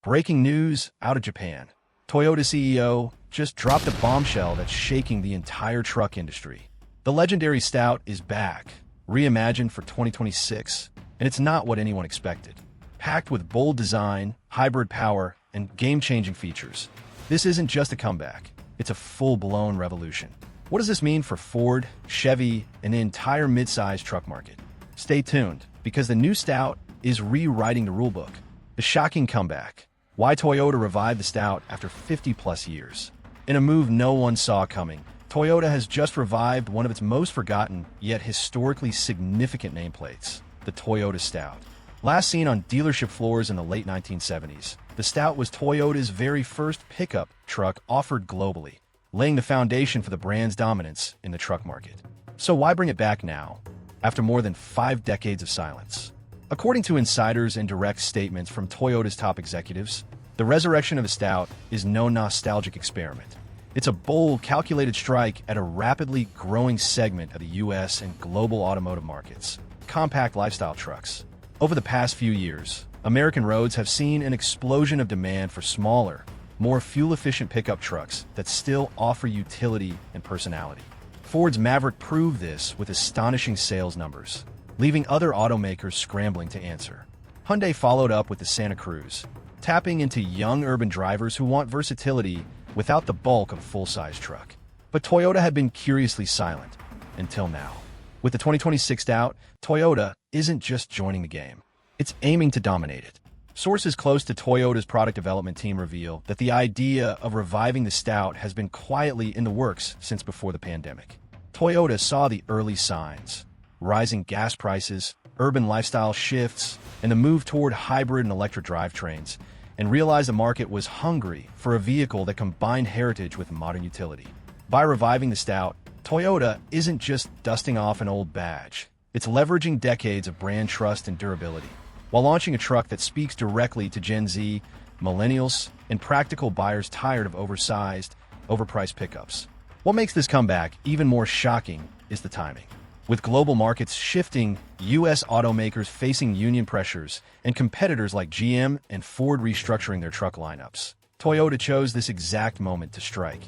Breaking news out of Japan. Toyota CEO just dropped a bombshell that's shaking the entire truck industry. The legendary Stout is back, reimagined for 2026, and it's not what anyone expected. Packed with bold design, hybrid power, and game-changing features, this isn't just a comeback, it's a full-blown revolution. What does this mean for Ford, Chevy, and the entire mid-size truck market? Stay tuned, because the new Stout is rewriting the rulebook. The shocking comeback. Why Toyota revived the Stout after 50-plus years. In a move no one saw coming, Toyota has just revived one of its most forgotten, yet historically significant nameplates, the Toyota Stout. Last seen on dealership floors in the late 1970s, the Stout was Toyota's very first pickup truck offered globally, laying the foundation for the brand's dominance in the truck market. So why bring it back now, after more than 5 decades of silence? According to insiders and direct statements from Toyota's top executives, the resurrection of the Stout is no nostalgic experiment. It's a bold, calculated strike at a rapidly growing segment of the U.S. and global automotive markets, compact lifestyle trucks. Over the past few years, American roads have seen an explosion of demand for smaller, more fuel-efficient pickup trucks that still offer utility and personality. Ford's Maverick proved this with astonishing sales numbers, leaving other automakers scrambling to answer. Hyundai followed up with the Santa Cruz, tapping into young urban drivers who want versatility without the bulk of a full-size truck. But Toyota had been curiously silent, until now. With the 2026 Stout, Toyota isn't just joining the game, it's aiming to dominate it. Sources close to Toyota's product development team reveal that the idea of reviving the Stout has been quietly in the works since before the pandemic. Toyota saw the early signs: rising gas prices, urban lifestyle shifts, and the move toward hybrid and electric drivetrains, and realized the market was hungry for a vehicle that combined heritage with modern utility. By reviving the Stout, Toyota isn't just dusting off an old badge. It's leveraging decades of brand trust and durability, while launching a truck that speaks directly to Gen Z, millennials, and practical buyers tired of oversized, overpriced pickups. What makes this comeback even more shocking is the timing. With global markets shifting, U.S. automakers facing union pressures, and competitors like GM and Ford restructuring their truck lineups, Toyota chose this exact moment to strike,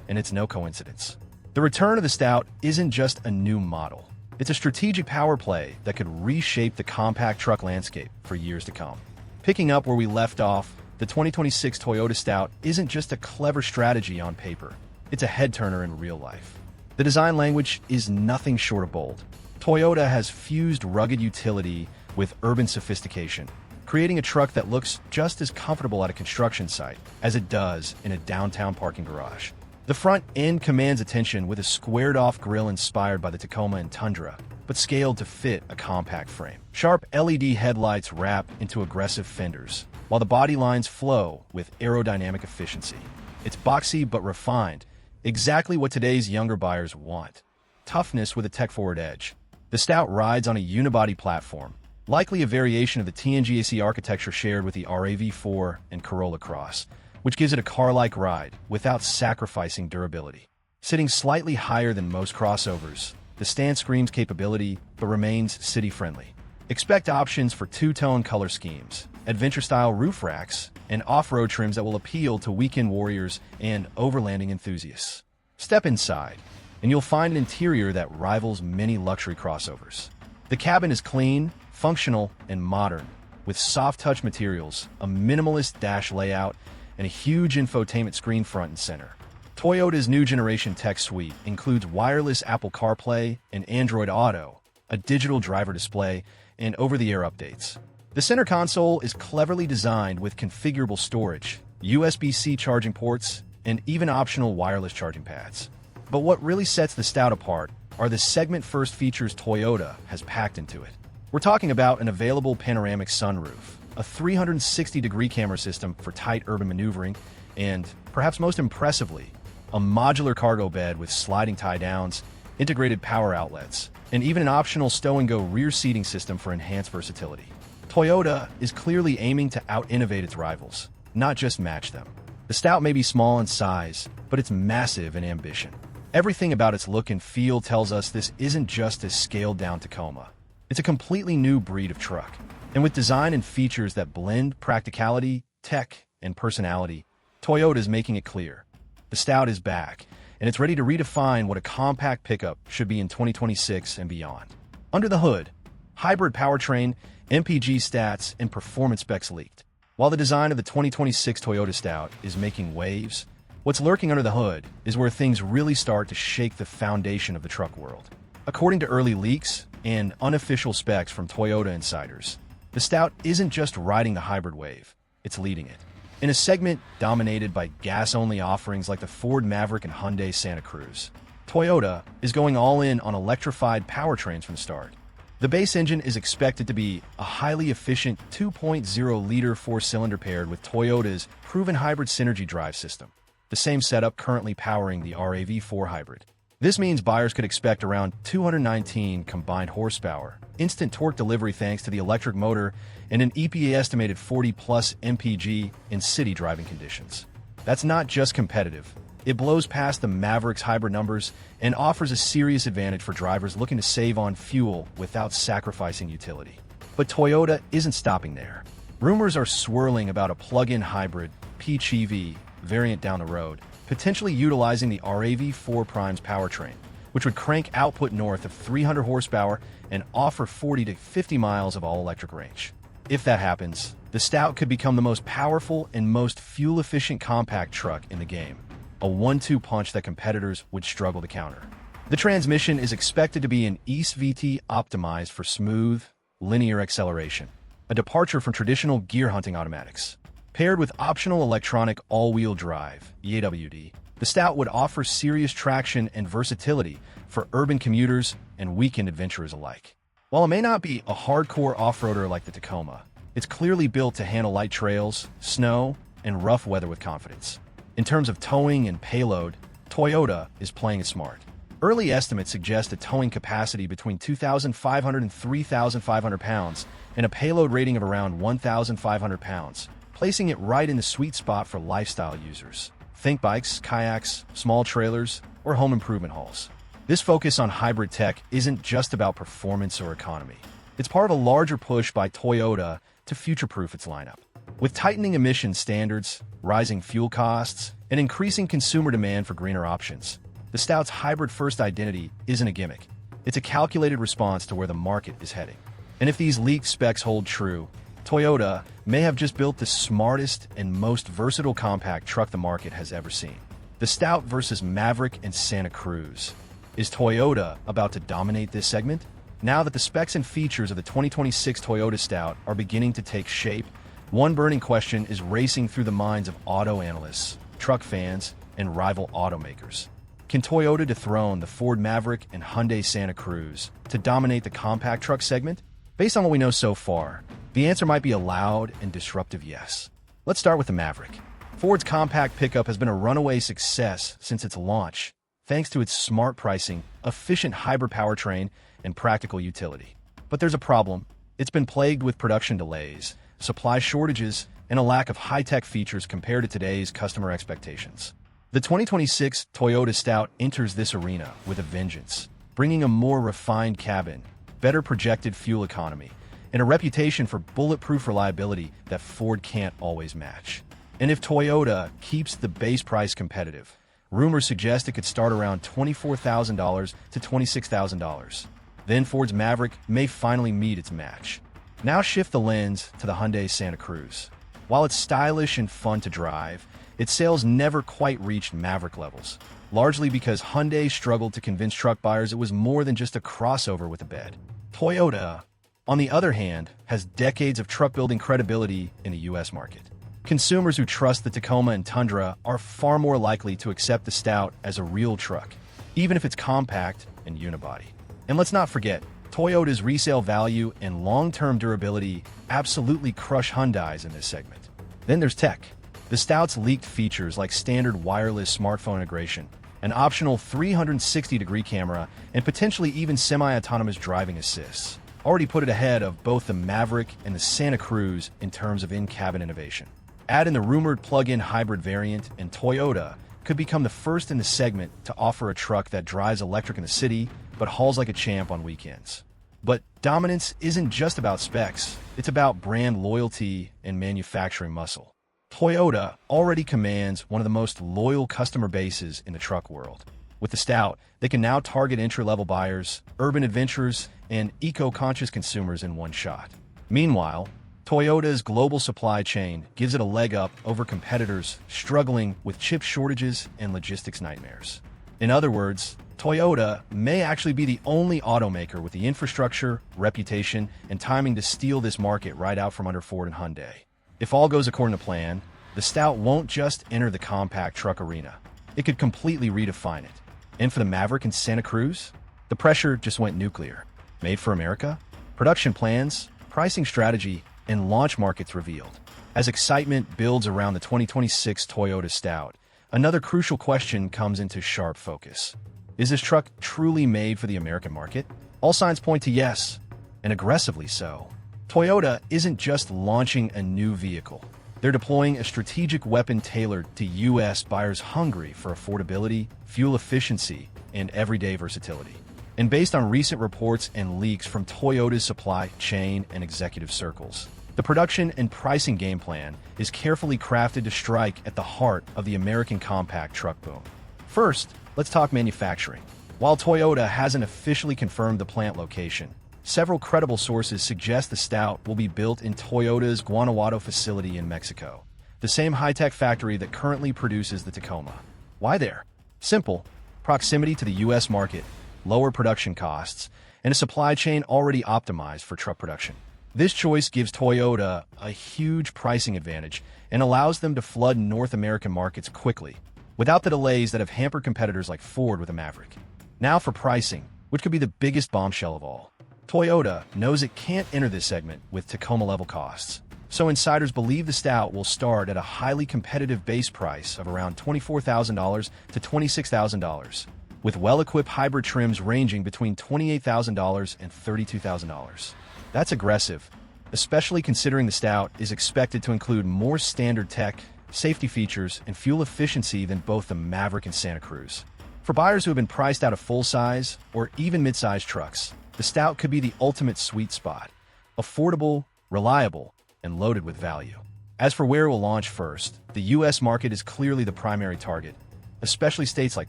and it's no coincidence. The return of the Stout isn't just a new model. It's a strategic power play that could reshape the compact truck landscape for years to come. Picking up where we left off, the 2026 Toyota Stout isn't just a clever strategy on paper. It's a head-turner in real life. The design language is nothing short of bold. Toyota has fused rugged utility with urban sophistication, creating a truck that looks just as comfortable at a construction site as it does in a downtown parking garage. The front end commands attention with a squared-off grille inspired by the Tacoma and Tundra, but scaled to fit a compact frame. Sharp LED headlights wrap into aggressive fenders, while the body lines flow with aerodynamic efficiency. It's boxy but refined, exactly what today's younger buyers want. Toughness with a tech-forward edge. The Stout rides on a unibody platform, likely a variation of the TNGAC architecture shared with the RAV4 and Corolla Cross, which gives it a car-like ride without sacrificing durability. Sitting slightly higher than most crossovers, the stand screams capability but remains city-friendly. Expect options for two-tone color schemes, adventure-style roof racks, and off-road trims that will appeal to weekend warriors and overlanding enthusiasts. Step inside, and you'll find an interior that rivals many luxury crossovers. The cabin is clean, functional, and modern, with soft-touch materials, a minimalist dash layout, and a huge infotainment screen front and center. Toyota's new generation tech suite includes wireless Apple CarPlay and Android Auto, a digital driver display, and over-the-air updates. The center console is cleverly designed with configurable storage, USB-C charging ports, and even optional wireless charging pads. But what really sets the Stout apart are the segment-first features Toyota has packed into it. We're talking about an available panoramic sunroof, a 360-degree camera system for tight urban maneuvering, and, perhaps most impressively, a modular cargo bed with sliding tie-downs, integrated power outlets, and even an optional stow-and-go rear seating system for enhanced versatility. Toyota is clearly aiming to out-innovate its rivals, not just match them. The Stout may be small in size, but it's massive in ambition. Everything about its look and feel tells us this isn't just a scaled-down Tacoma. It's a completely new breed of truck. And with design and features that blend practicality, tech, and personality, Toyota is making it clear. The Stout is back, and it's ready to redefine what a compact pickup should be in 2026 and beyond. Under the hood, hybrid powertrain, MPG stats, and performance specs leaked. While the design of the 2026 Toyota Stout is making waves, what's lurking under the hood is where things really start to shake the foundation of the truck world. According to early leaks and unofficial specs from Toyota insiders, the Stout isn't just riding the hybrid wave, it's leading it. In a segment dominated by gas-only offerings like the Ford Maverick and Hyundai Santa Cruz, Toyota is going all in on electrified powertrains from the start. The base engine is expected to be a highly efficient 2.0-liter four-cylinder paired with Toyota's proven hybrid synergy drive system, the same setup currently powering the RAV4 hybrid. This means buyers could expect around 219 combined horsepower, instant torque delivery thanks to the electric motor, and an EPA-estimated 40-plus mpg in city driving conditions. That's not just competitive. It blows past the Maverick's hybrid numbers and offers a serious advantage for drivers looking to save on fuel without sacrificing utility. But Toyota isn't stopping there. Rumors are swirling about a plug-in hybrid, PHEV, variant down the road, potentially utilizing the RAV4 Prime's powertrain, which would crank output north of 300 horsepower and offer 40 to 50 miles of all-electric range. If that happens, the Stout could become the most powerful and most fuel-efficient compact truck in the game, a one-two punch that competitors would struggle to counter. The transmission is expected to be an ESVT optimized for smooth, linear acceleration, a departure from traditional gear hunting automatics. Paired with optional electronic all-wheel drive (EAWD), the Stout would offer serious traction and versatility for urban commuters and weekend adventurers alike. While it may not be a hardcore off-roader like the Tacoma, it's clearly built to handle light trails, snow, and rough weather with confidence. In terms of towing and payload, Toyota is playing it smart. Early estimates suggest a towing capacity between 2,500 and 3,500 pounds and a payload rating of around 1,500 pounds, placing it right in the sweet spot for lifestyle users. Think bikes, kayaks, small trailers, or home improvement hauls. This focus on hybrid tech isn't just about performance or economy. It's part of a larger push by Toyota to future-proof its lineup. With tightening emission standards, rising fuel costs, and increasing consumer demand for greener options, the Stout's hybrid-first identity isn't a gimmick. It's a calculated response to where the market is heading. And if these leaked specs hold true, Toyota may have just built the smartest and most versatile compact truck the market has ever seen. The Stout versus Maverick and Santa Cruz. Is Toyota about to dominate this segment? Now that the specs and features of the 2026 Toyota Stout are beginning to take shape, one burning question is racing through the minds of auto analysts, truck fans, and rival automakers. Can Toyota dethrone the Ford Maverick and Hyundai Santa Cruz to dominate the compact truck segment? Based on what we know so far, the answer might be a loud and disruptive yes. Let's start with the Maverick. Ford's compact pickup has been a runaway success since its launch, thanks to its smart pricing, efficient hybrid powertrain, and practical utility. But there's a problem. It's been plagued with production delays, supply shortages, and a lack of high-tech features compared to today's customer expectations. The 2026 Toyota Stout enters this arena with a vengeance, bringing a more refined cabin, better projected fuel economy, and a reputation for bulletproof reliability that Ford can't always match. And if Toyota keeps the base price competitive, rumors suggest it could start around $24,000 to $26,000. Then Ford's Maverick may finally meet its match. Now shift the lens to the Hyundai Santa Cruz. While it's stylish and fun to drive, its sales never quite reached Maverick levels, largely because Hyundai struggled to convince truck buyers it was more than just a crossover with a bed. Toyota, on the other hand, has decades of truck-building credibility in the U.S. market. Consumers who trust the Tacoma and Tundra are far more likely to accept the Stout as a real truck, even if it's compact and unibody. And let's not forget, Toyota's resale value and long-term durability absolutely crush Hyundai's in this segment. Then there's tech. The Stout's leaked features like standard wireless smartphone integration, an optional 360-degree camera, and potentially even semi-autonomous driving assists already put it ahead of both the Maverick and the Santa Cruz in terms of in-cabin innovation. Add in the rumored plug-in hybrid variant, and Toyota could become the first in the segment to offer a truck that drives electric in the city, but hauls like a champ on weekends. But dominance isn't just about specs, it's about brand loyalty and manufacturing muscle. Toyota already commands one of the most loyal customer bases in the truck world. With the Stout, they can now target entry-level buyers, urban adventurers, and eco-conscious consumers in one shot. Meanwhile, Toyota's global supply chain gives it a leg up over competitors struggling with chip shortages and logistics nightmares. In other words, Toyota may actually be the only automaker with the infrastructure, reputation, and timing to steal this market right out from under Ford and Hyundai. If all goes according to plan, the Stout won't just enter the compact truck arena. It could completely redefine it. And for the Maverick and Santa Cruz, the pressure just went nuclear. Made for America? Production plans, pricing strategy, and launch markets revealed. As excitement builds around the 2026 Toyota Stout, another crucial question comes into sharp focus. Is this truck truly made for the American market? All signs point to yes, and aggressively so. Toyota isn't just launching a new vehicle. They're deploying a strategic weapon tailored to U.S. buyers hungry for affordability, fuel efficiency, and everyday versatility. And based on recent reports and leaks from Toyota's supply chain and executive circles, the production and pricing game plan is carefully crafted to strike at the heart of the American compact truck boom. First, let's talk manufacturing. While Toyota hasn't officially confirmed the plant location, several credible sources suggest the Stout will be built in Toyota's Guanajuato facility in Mexico, the same high-tech factory that currently produces the Tacoma. Why there? Simple: proximity to the U.S. market, lower production costs, and a supply chain already optimized for truck production. This choice gives Toyota a huge pricing advantage and allows them to flood North American markets quickly, without the delays that have hampered competitors like Ford with the Maverick. Now for pricing, which could be the biggest bombshell of all. Toyota knows it can't enter this segment with Tacoma-level costs, so insiders believe the Stout will start at a highly competitive base price of around $24,000 to $26,000, with well-equipped hybrid trims ranging between $28,000 and $32,000. That's aggressive, especially considering the Stout is expected to include more standard tech, safety features, and fuel efficiency than both the Maverick and Santa Cruz. For buyers who have been priced out of full-size or even mid-size trucks, the Stout could be the ultimate sweet spot: affordable, reliable, and loaded with value. As for where it will launch first, the U.S. market is clearly the primary target, especially states like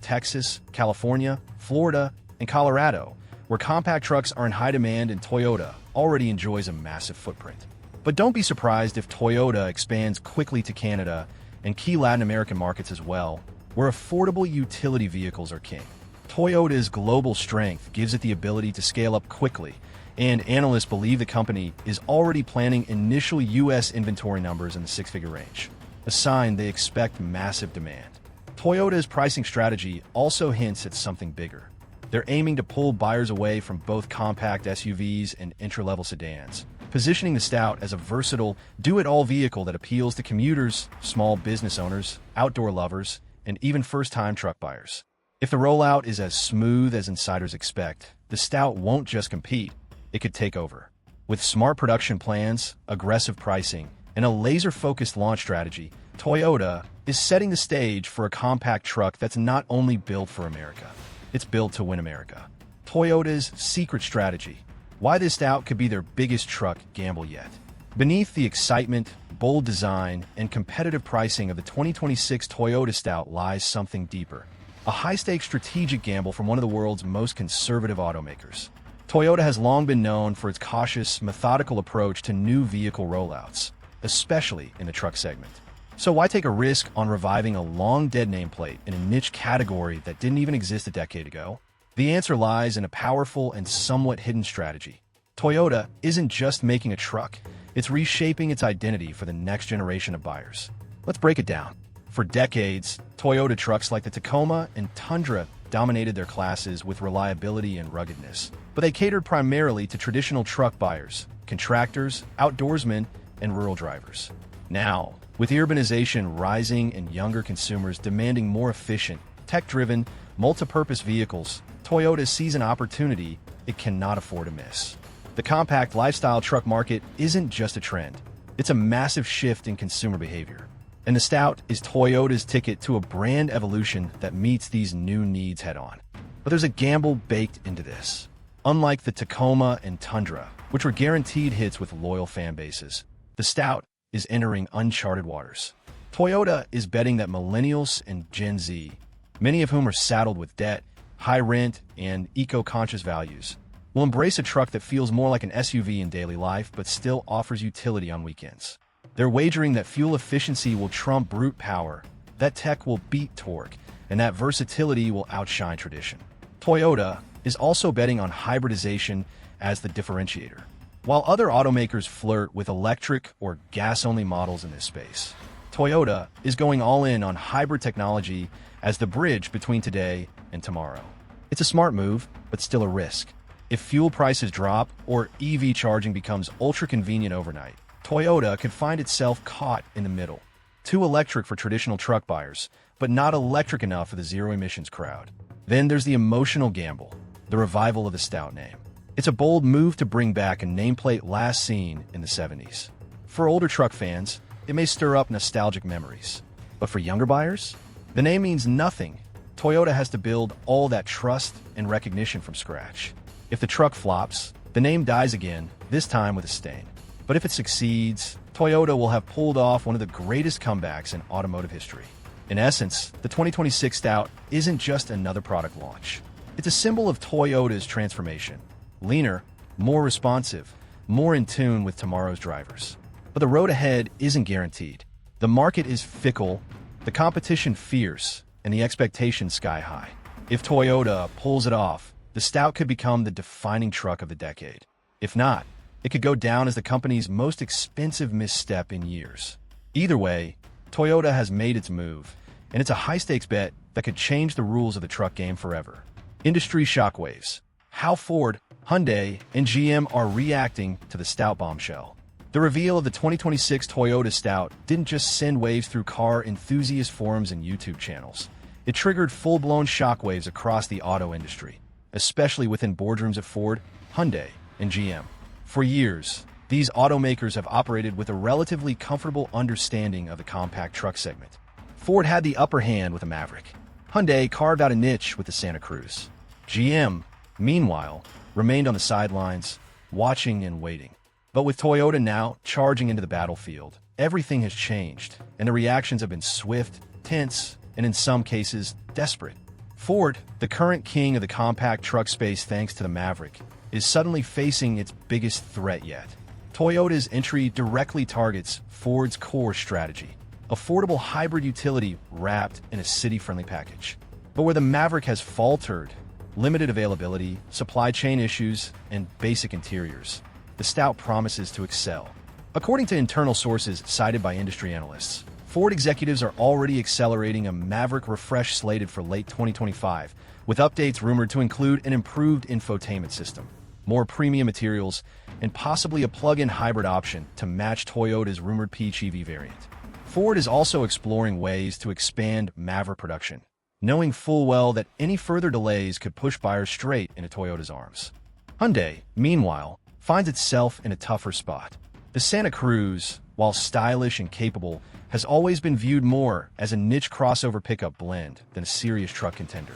Texas, California, Florida, and Colorado, where compact trucks are in high demand and Toyota already enjoys a massive footprint. But don't be surprised if Toyota expands quickly to Canada and key Latin American markets as well, where affordable utility vehicles are king. Toyota's global strength gives it the ability to scale up quickly, and analysts believe the company is already planning initial U.S. inventory numbers in the six-figure range, a sign they expect massive demand. Toyota's pricing strategy also hints at something bigger. They're aiming to pull buyers away from both compact SUVs and entry-level sedans, positioning the Stout as a versatile, do-it-all vehicle that appeals to commuters, small business owners, outdoor lovers, and even first-time truck buyers. If the rollout is as smooth as insiders expect, the Stout won't just compete, it could take over. With smart production plans, aggressive pricing, and a laser-focused launch strategy, Toyota is setting the stage for a compact truck that's not only built for America, it's built to win America. Toyota's secret strategy: why this Stout could be their biggest truck gamble yet. Beneath the excitement, bold design, and competitive pricing of the 2026 Toyota Stout lies something deeper: a high-stakes strategic gamble from one of the world's most conservative automakers. Toyota has long been known for its cautious, methodical approach to new vehicle rollouts, especially in the truck segment. So why take a risk on reviving a long-dead nameplate in a niche category that didn't even exist a decade ago? The answer lies in a powerful and somewhat hidden strategy. Toyota isn't just making a truck, it's reshaping its identity for the next generation of buyers. Let's break it down. For decades, Toyota trucks like the Tacoma and Tundra dominated their classes with reliability and ruggedness, but they catered primarily to traditional truck buyers, contractors, outdoorsmen, and rural drivers. Now, with urbanization rising and younger consumers demanding more efficient, tech-driven, multi-purpose vehicles, Toyota sees an opportunity it cannot afford to miss. The compact lifestyle truck market isn't just a trend, it's a massive shift in consumer behavior. And the Stout is Toyota's ticket to a brand evolution that meets these new needs head-on. But there's a gamble baked into this. Unlike the Tacoma and Tundra, which were guaranteed hits with loyal fan bases, the Stout is entering uncharted waters. Toyota is betting that millennials and Gen Z, many of whom are saddled with debt, high rent, and eco-conscious values, will embrace a truck that feels more like an SUV in daily life but still offers utility on weekends. They're wagering that fuel efficiency will trump brute power, that tech will beat torque, and that versatility will outshine tradition. Toyota is also betting on hybridization as the differentiator. While other automakers flirt with electric or gas-only models in this space, Toyota is going all in on hybrid technology as the bridge between today and tomorrow. It's a smart move, but still a risk. If fuel prices drop or EV charging becomes ultra-convenient overnight, Toyota could find itself caught in the middle. Too electric for traditional truck buyers, but not electric enough for the zero-emissions crowd. Then there's the emotional gamble, the revival of the Stout name. It's a bold move to bring back a nameplate last seen in the 70s. For older truck fans, it may stir up nostalgic memories. But for younger buyers, the name means nothing. Toyota has to build all that trust and recognition from scratch. If the truck flops, the name dies again, this time with a stain. But if it succeeds, Toyota will have pulled off one of the greatest comebacks in automotive history. In essence, the 2026 Stout isn't just another product launch. It's a symbol of Toyota's transformation. Leaner, more responsive, more in tune with tomorrow's drivers. But the road ahead isn't guaranteed. The market is fickle, the competition fierce, and the expectations sky high. If Toyota pulls it off, the Stout could become the defining truck of the decade. If not, it could go down as the company's most expensive misstep in years. Either way, Toyota has made its move, and it's a high-stakes bet that could change the rules of the truck game forever. Industry shockwaves. How Ford, Hyundai, and GM are reacting to the Stout bombshell. The reveal of the 2026 Toyota Stout didn't just send waves through car enthusiast forums and YouTube channels. It triggered full-blown shockwaves across the auto industry, especially within boardrooms of Ford, Hyundai, and GM. For years, these automakers have operated with a relatively comfortable understanding of the compact truck segment. Ford had the upper hand with the Maverick. Hyundai carved out a niche with the Santa Cruz. GM, meanwhile, remained on the sidelines, watching and waiting. But with Toyota now charging into the battlefield, everything has changed, and the reactions have been swift, tense, and in some cases, desperate. Ford, the current king of the compact truck space thanks to the Maverick, is suddenly facing its biggest threat yet. Toyota's entry directly targets Ford's core strategy, affordable hybrid utility wrapped in a city-friendly package. But where the Maverick has faltered, limited availability, supply chain issues, and basic interiors, the Stout promises to excel. According to internal sources cited by industry analysts, Ford executives are already accelerating a Maverick refresh slated for late 2025, with updates rumored to include an improved infotainment system, more premium materials, and possibly a plug-in hybrid option to match Toyota's rumored PHEV variant. Ford is also exploring ways to expand Maverick production, knowing full well that any further delays could push buyers straight into Toyota's arms. Hyundai, meanwhile, finds itself in a tougher spot. The Santa Cruz, while stylish and capable, has always been viewed more as a niche crossover pickup blend than a serious truck contender.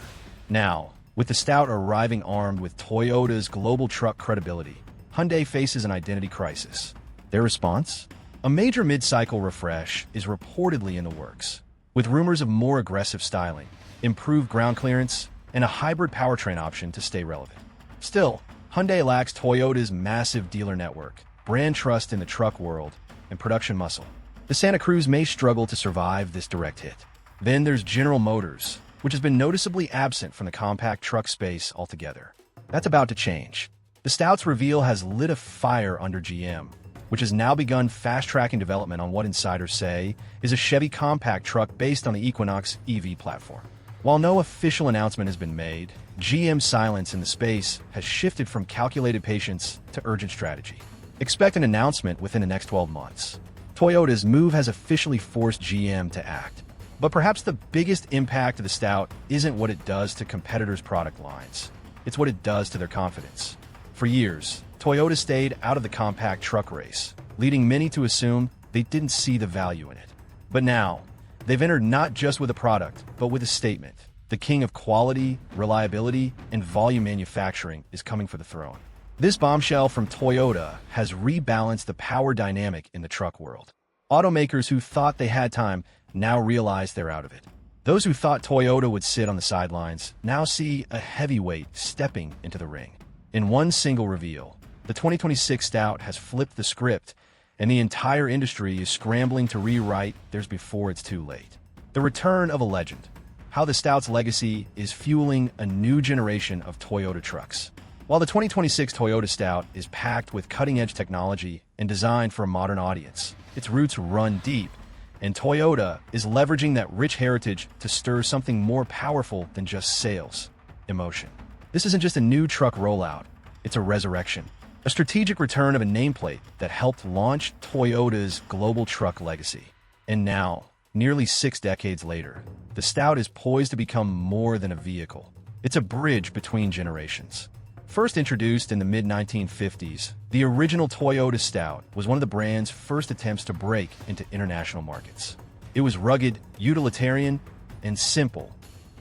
Now, with the Stout arriving armed with Toyota's global truck credibility, Hyundai faces an identity crisis. Their response? A major mid-cycle refresh is reportedly in the works, with rumors of more aggressive styling, improved ground clearance, and a hybrid powertrain option to stay relevant. Still, Hyundai lacks Toyota's massive dealer network, brand trust in the truck world, and production muscle. The Santa Cruz may struggle to survive this direct hit. Then there's General Motors, which has been noticeably absent from the compact truck space altogether. That's about to change. The Stout's reveal has lit a fire under GM, which has now begun fast-tracking development on what insiders say is a Chevy compact truck based on the Equinox EV platform. While no official announcement has been made, GM's silence in the space has shifted from calculated patience to urgent strategy. Expect an announcement within the next 12 months. Toyota's move has officially forced GM to act. But perhaps the biggest impact of the Stout isn't what it does to competitors' product lines. It's what it does to their confidence. For years, Toyota stayed out of the compact truck race, leading many to assume they didn't see the value in it. But now, they've entered not just with a product, but with a statement. The king of quality, reliability, and volume manufacturing is coming for the throne. This bombshell from Toyota has rebalanced the power dynamic in the truck world. Automakers who thought they had time now realize they're out of it. Those who thought Toyota would sit on the sidelines now see a heavyweight stepping into the ring. In one single reveal, the 2026 Stout has flipped the script, and the entire industry is scrambling to rewrite theirs before it's too late. The return of a legend. How the Stout's legacy is fueling a new generation of Toyota trucks. While the 2026 Toyota Stout is packed with cutting-edge technology and designed for a modern audience, its roots run deep, and Toyota is leveraging that rich heritage to stir something more powerful than just sales: emotion. This isn't just a new truck rollout, it's a resurrection. A strategic return of a nameplate that helped launch Toyota's global truck legacy. And now, nearly 6 decades later, the Stout is poised to become more than a vehicle. It's a bridge between generations. First introduced in the mid-1950s, the original Toyota Stout was one of the brand's first attempts to break into international markets. It was rugged, utilitarian, and simple.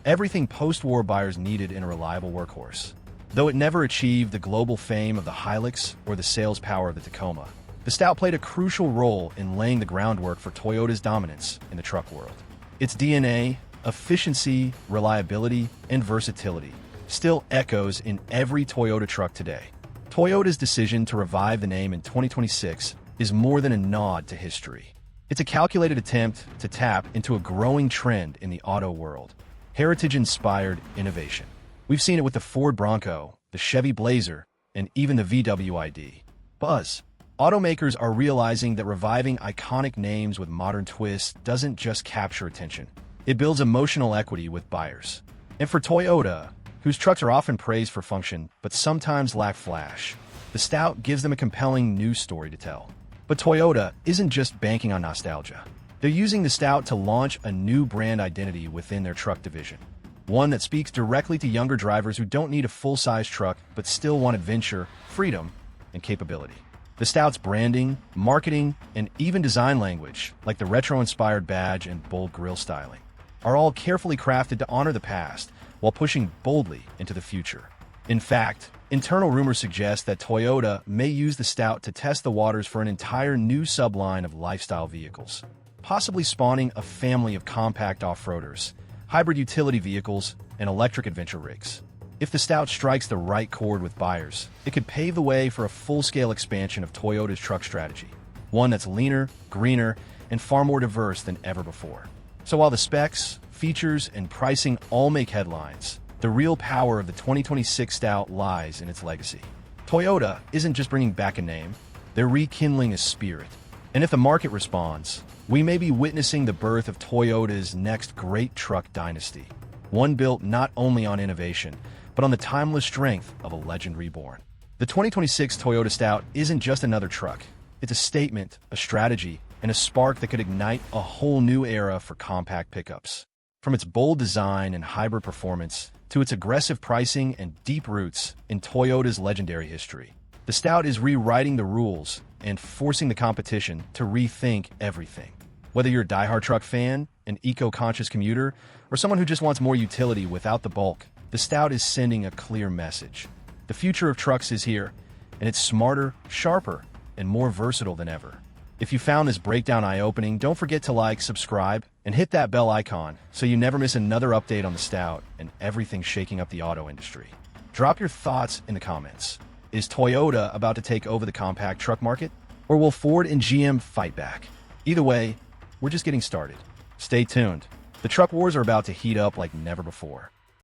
Everything post-war buyers needed in a reliable workhorse. Though it never achieved the global fame of the Hilux or the sales power of the Tacoma, the Stout played a crucial role in laying the groundwork for Toyota's dominance in the truck world. Its DNA, efficiency, reliability, and versatility still echoes in every Toyota truck today. Toyota's decision to revive the name in 2026 is more than a nod to history. It's a calculated attempt to tap into a growing trend in the auto world: heritage-inspired innovation. We've seen it with the Ford Bronco, the Chevy Blazer, and even the VW ID. Buzz. Automakers are realizing that reviving iconic names with modern twists doesn't just capture attention. It builds emotional equity with buyers. And for Toyota, whose trucks are often praised for function but sometimes lack flash, the Stout gives them a compelling new story to tell. But Toyota isn't just banking on nostalgia. They're using the Stout to launch a new brand identity within their truck division. One that speaks directly to younger drivers who don't need a full-size truck but still want adventure, freedom, and capability. The Stout's branding, marketing, and even design language, like the retro-inspired badge and bold grille styling, are all carefully crafted to honor the past while pushing boldly into the future. In fact, internal rumors suggest that Toyota may use the Stout to test the waters for an entire new subline of lifestyle vehicles, possibly spawning a family of compact off-roaders, hybrid utility vehicles, and electric adventure rigs. If the Stout strikes the right chord with buyers, it could pave the way for a full-scale expansion of Toyota's truck strategy, one that's leaner, greener, and far more diverse than ever before. So while the specs, features, and pricing all make headlines, the real power of the 2026 Stout lies in its legacy. Toyota isn't just bringing back a name, they're rekindling a spirit. And if the market responds, we may be witnessing the birth of Toyota's next great truck dynasty, one built not only on innovation, but on the timeless strength of a legend reborn. The 2026 Toyota Stout isn't just another truck. It's a statement, a strategy, and a spark that could ignite a whole new era for compact pickups. From its bold design and hybrid performance to its aggressive pricing and deep roots in Toyota's legendary history, the Stout is rewriting the rules and forcing the competition to rethink everything. Whether you're a diehard truck fan, an eco-conscious commuter, or someone who just wants more utility without the bulk, the Stout is sending a clear message. The future of trucks is here, and it's smarter, sharper, and more versatile than ever. If you found this breakdown eye-opening, don't forget to like, subscribe, and hit that bell icon so you never miss another update on the Stout and everything shaking up the auto industry. Drop your thoughts in the comments. Is Toyota about to take over the compact truck market? Or will Ford and GM fight back? Either way, we're just getting started. Stay tuned. The truck wars are about to heat up like never before.